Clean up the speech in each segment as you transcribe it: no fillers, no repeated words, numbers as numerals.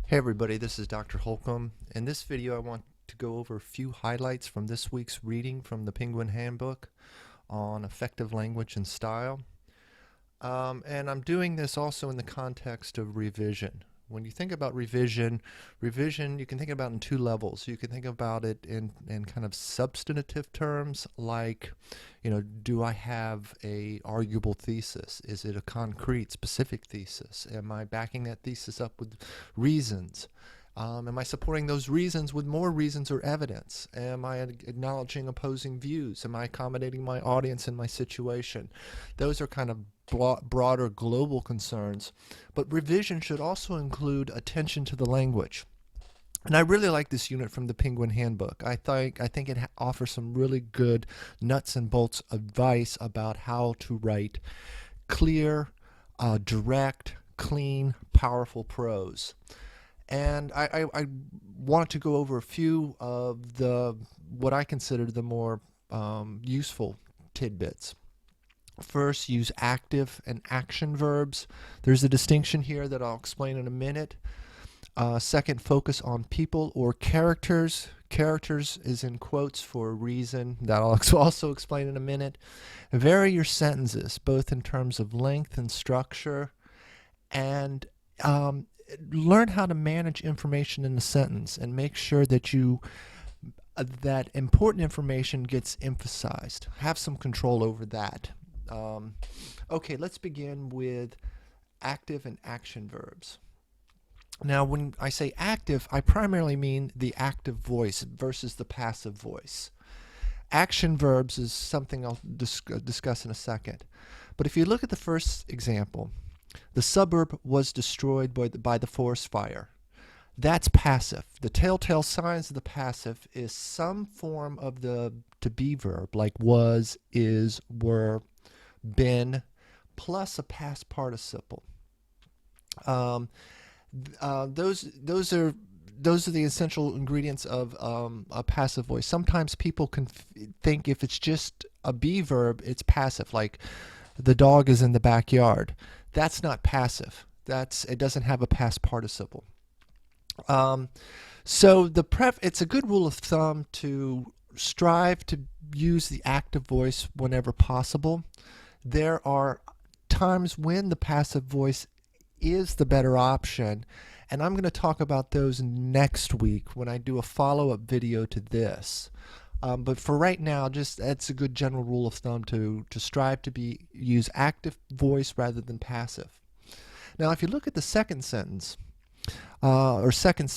Hey everybody, this is Dr. Holcomb. In this video I want to go over a few highlights from this week's reading from the Penguin Handbook on effective language and style. And I'm doing this also in the context of revision. When you think about revision you can think about it in two levels. You can think about it in kind of substantive terms, like, do I have a arguable thesis? Is it a concrete, specific thesis? Am I backing that thesis up with reasons? Am I supporting those reasons with more reasons or evidence? Am I acknowledging opposing views? Am I accommodating my audience and my situation? Those are kind of broader global concerns. But revision should also include attention to the language. And I really like this unit from the Penguin Handbook. I think it offers some really good nuts and bolts advice about how to write clear, direct, clean, powerful prose. And I wanted to go over a few of what I consider the more useful tidbits. First, use active and action verbs. There's a distinction here that I'll explain in a minute. Second, focus on people or characters. Characters is in quotes for a reason that I'll also explain in a minute. Vary your sentences, both in terms of length and structure, and learn how to manage information in a sentence and make sure that that important information gets emphasized. Have some control over that. Okay, let's begin with active and action verbs. Now, when I say active, I primarily mean the active voice versus the passive voice. Action verbs is something I'll discuss in a second. But if you look at the first example, the suburb was destroyed by the forest fire. That's passive. The telltale signs of the passive is some form of the to be verb, like was, is, were, been, plus a past participle. Those are the essential ingredients of a passive voice. Sometimes people can think if it's just a be verb, it's passive, like the dog is in the backyard. That's not passive. It doesn't have a past participle. So it's a good rule of thumb to strive to use the active voice whenever possible. There are times when the passive voice is the better option, and I'm going to talk about those next week when I do a follow-up video to this. But for right now, that's a good general rule of thumb to strive to use active voice rather than passive. Now, if you look at the second sentence, second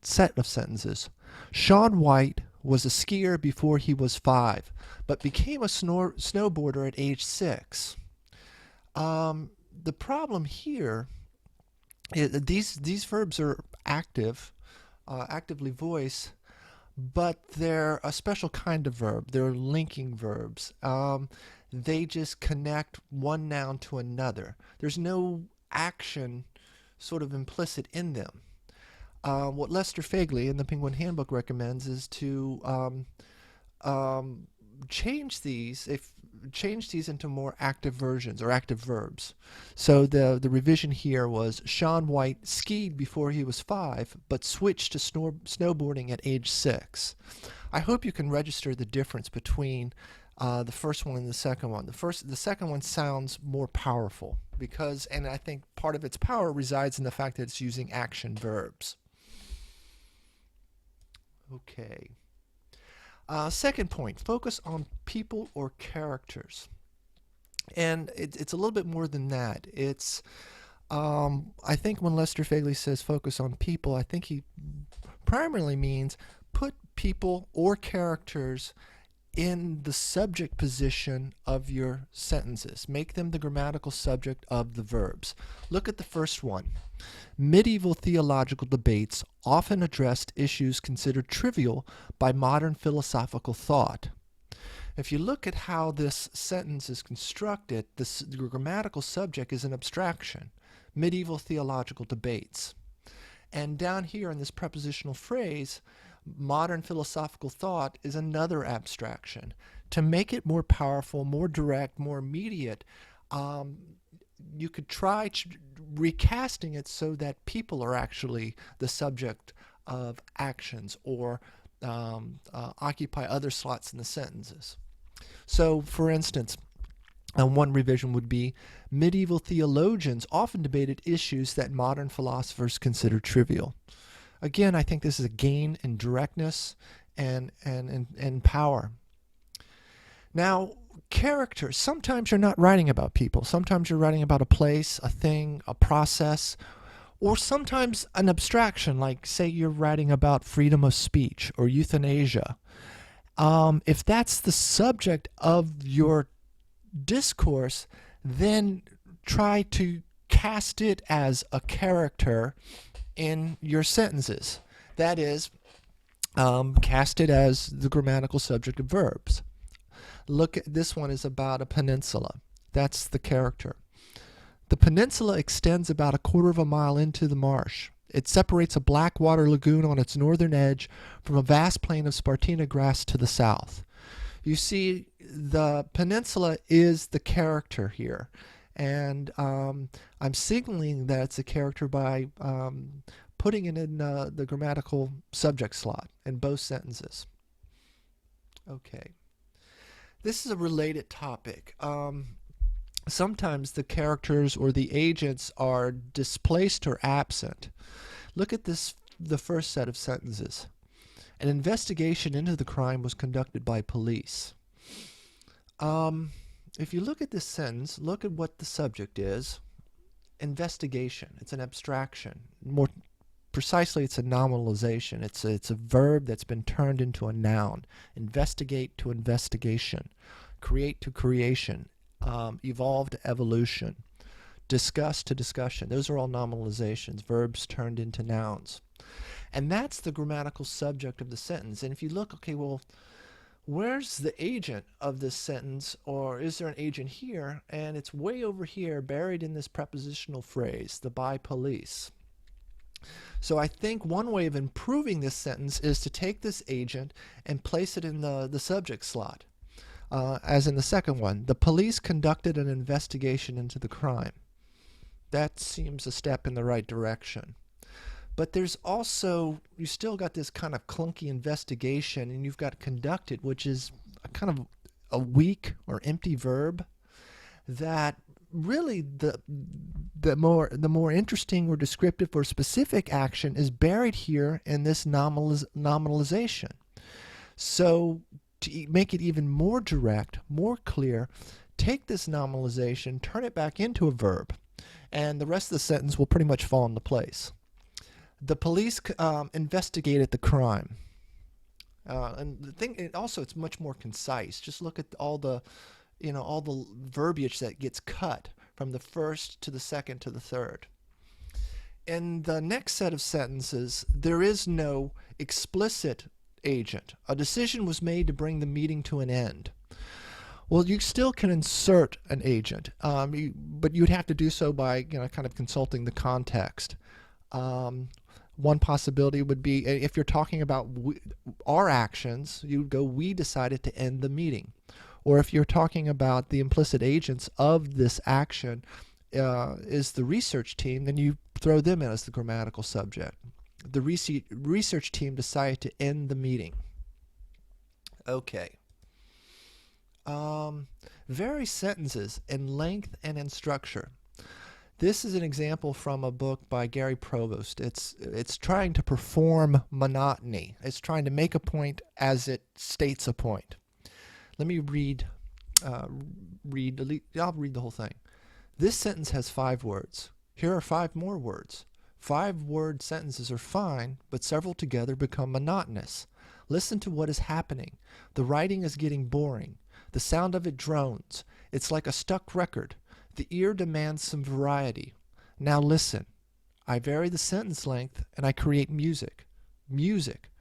set of sentences, Shaun White was a skier before he was 5, but became a snowboarder at age 6. The problem here is that these verbs are active, actively voice, but they're a special kind of verb. They're linking verbs. They just connect one noun to another. There's no action sort of implicit in them. What Lester Fegley in the Penguin Handbook recommends is to change these into more active versions or active verbs. So the revision here was Shaun White skied before he was 5, but switched to snowboarding at age 6. I hope you can register the difference between the first one and the second one. The second one sounds more powerful and I think part of its power resides in the fact that it's using action verbs. Okay. Second point, focus on people or characters. And it's a little bit more than that. I think when Lester Fegley says focus on people, I think he primarily means put people or characters in the subject position of your sentences. Make them the grammatical subject of the verbs. Look at the first one. Medieval theological debates often addressed issues considered trivial by modern philosophical thought. If you look at how this sentence is constructed, the grammatical subject is an abstraction. Medieval theological debates. And down here in this prepositional phrase, modern philosophical thought is another abstraction. To make it more powerful, more direct, more immediate, you could try recasting it so that people are actually the subject of actions or occupy other slots in the sentences. So, for instance, one revision would be, medieval theologians often debated issues that modern philosophers consider trivial. Again, I think this is a gain in directness and power. Now, characters. Sometimes you're not writing about people. Sometimes you're writing about a place, a thing, a process, or sometimes an abstraction, like say you're writing about freedom of speech or euthanasia. If that's the subject of your discourse, then try to cast it as a character in your sentences. That is, cast it as the grammatical subject of verbs. Look at this one is about a peninsula. That's the character. The peninsula extends about 1/4 mile into the marsh. It separates a black water lagoon on its northern edge from a vast plain of Spartina grass to the south. You see, the peninsula is the character here, and I'm signaling that it's a character by putting it in the grammatical subject slot in both sentences. Okay. This is a related topic. Sometimes the characters or the agents are displaced or absent. Look at this, the first set of sentences. An investigation into the crime was conducted by police. If you look at this sentence, look at what the subject is. Investigation. It's an abstraction. More precisely, it's a nominalization. It's a verb that's been turned into a noun. Investigate to investigation. Create to creation. Evolve to evolution. Discuss to discussion. Those are all nominalizations, verbs turned into nouns. And that's the grammatical subject of the sentence. And if you look, okay, well, where's the agent of this sentence, or is there an agent here? And it's way over here, buried in this prepositional phrase, the by police. So I think one way of improving this sentence is to take this agent and place it in the subject slot, as in the second one. The police conducted an investigation into the crime. That seems a step in the right direction. But there's also, you still got this kind of clunky investigation, and you've got conducted, which is a kind of a weak or empty verb that really the more interesting or descriptive or specific action is buried here in this nominalization. So to make it even more direct, more clear, take this nominalization, turn it back into a verb, and the rest of the sentence will pretty much fall into place. The police investigated the crime. And the thing, also, it's much more concise. Just look at all the verbiage that gets cut from the first to the second to the third. In the next set of sentences, there is no explicit agent. A decision was made to bring the meeting to an end. Well, you still can insert an agent, but you'd have to do so by kind of consulting the context. One possibility would be, if you're talking about our actions, you would go, we decided to end the meeting. Or if you're talking about the implicit agents of this action is the research team, then you throw them in as the grammatical subject. The research team decided to end the meeting. Okay. Vary sentences in length and in structure. This is an example from a book by Gary Provost. It's trying to perform monotony. It's trying to make a point as it states a point. Let me I'll read the whole thing. This sentence has 5 words. Here are 5 more words. 5-word sentences are fine, but several together become monotonous. Listen to what is happening. The writing is getting boring. The sound of it drones. It's like a stuck record. The ear demands some variety. Now listen. I vary the sentence length and I create music. Music.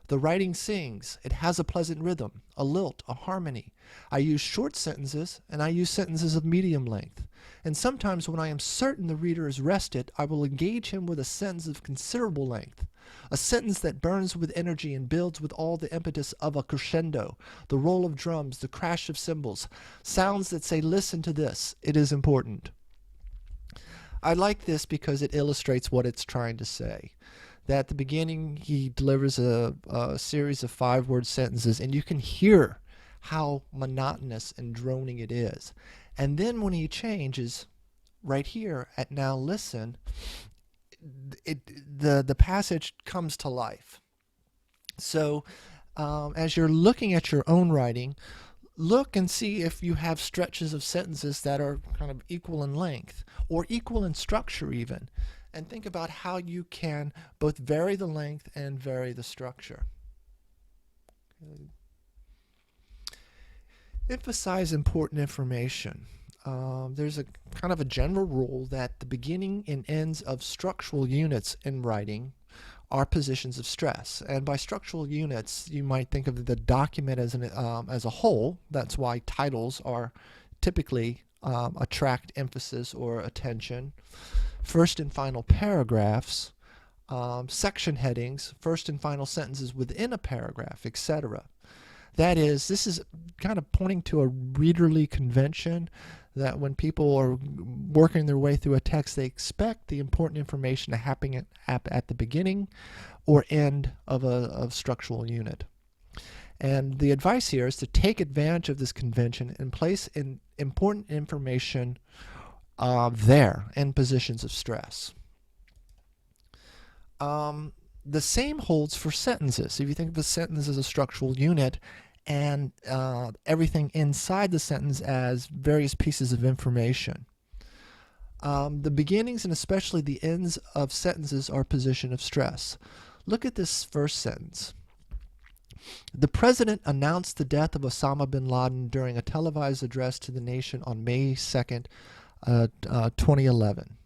The writing sings. It has a pleasant rhythm, a lilt, a harmony. I use short sentences and I use sentences of medium length. And sometimes when I am certain the reader is rested, I will engage him with a sentence of considerable length. A sentence that burns with energy and builds with all the impetus of a crescendo, the roll of drums, the crash of cymbals, sounds that say, listen to this, it is important. I like this because it illustrates what it's trying to say. That at the beginning he delivers a series of 5-word sentences, and you can hear how monotonous and droning it is. And then when he changes right here at now listen, the passage comes to life. So as you're looking at your own writing, look and see if you have stretches of sentences that are kind of equal in length or equal in structure even, and think about how you can both vary the length and vary the structure. Emphasize important information. There's a kind of a general rule that the beginning and ends of structural units in writing are positions of stress. And by structural units, you might think of the document as as a whole. That's why titles are typically attract emphasis or attention. First and final paragraphs, section headings, first and final sentences within a paragraph, etc. That is, this is kind of pointing to a readerly convention that when people are working their way through a text, they expect the important information to happen at the beginning or end of a structural unit. And the advice here is to take advantage of this convention and place important information there in positions of stress. The same holds for sentences. If you think of a sentence as a structural unit and everything inside the sentence as various pieces of information. The beginnings and especially the ends of sentences are a position of stress. Look at this first sentence. The president announced the death of Osama bin Laden during a televised address to the nation on May 2nd, 2011.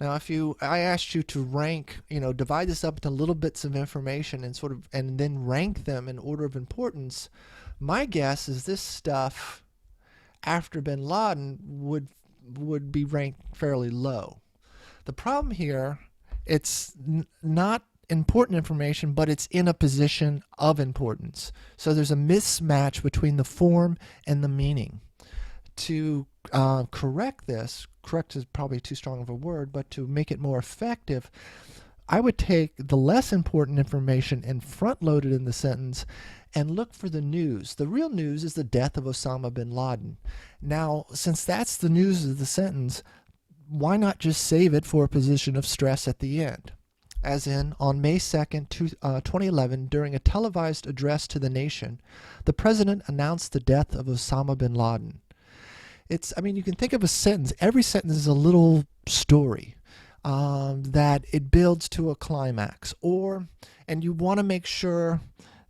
Now, I asked you to rank, divide this up into little bits of information and then rank them in order of importance. My guess is this stuff after bin Laden would be ranked fairly low. The problem here, it's not important information, but it's in a position of importance. So there's a mismatch between the form and the meaning. To correct this, correct is probably too strong of a word, but to make it more effective, I would take the less important information and front load it in the sentence and look for the news. The real news is the death of Osama bin Laden. Now, since that's the news of the sentence, why not just save it for a position of stress at the end? As in, on May 2nd, 2011, during a televised address to the nation, the president announced the death of Osama bin Laden. You can think of a sentence. Every sentence is a little story that it builds to a climax. And you want to make sure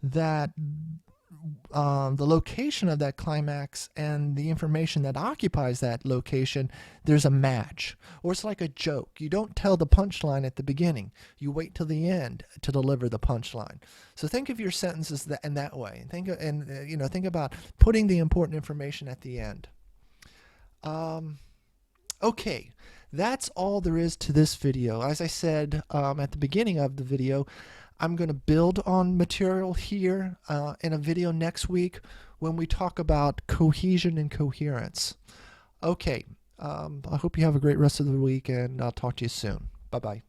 that the location of that climax and the information that occupies that location, there's a match. Or it's like a joke. You don't tell the punchline at the beginning. You wait till the end to deliver the punchline. So think of your sentences in that way. Think about putting the important information at the end. Okay, that's all there is to this video. As I said at the beginning of the video, I'm going to build on material here in a video next week when we talk about cohesion and coherence. Okay, I hope you have a great rest of the week, and I'll talk to you soon. Bye-bye.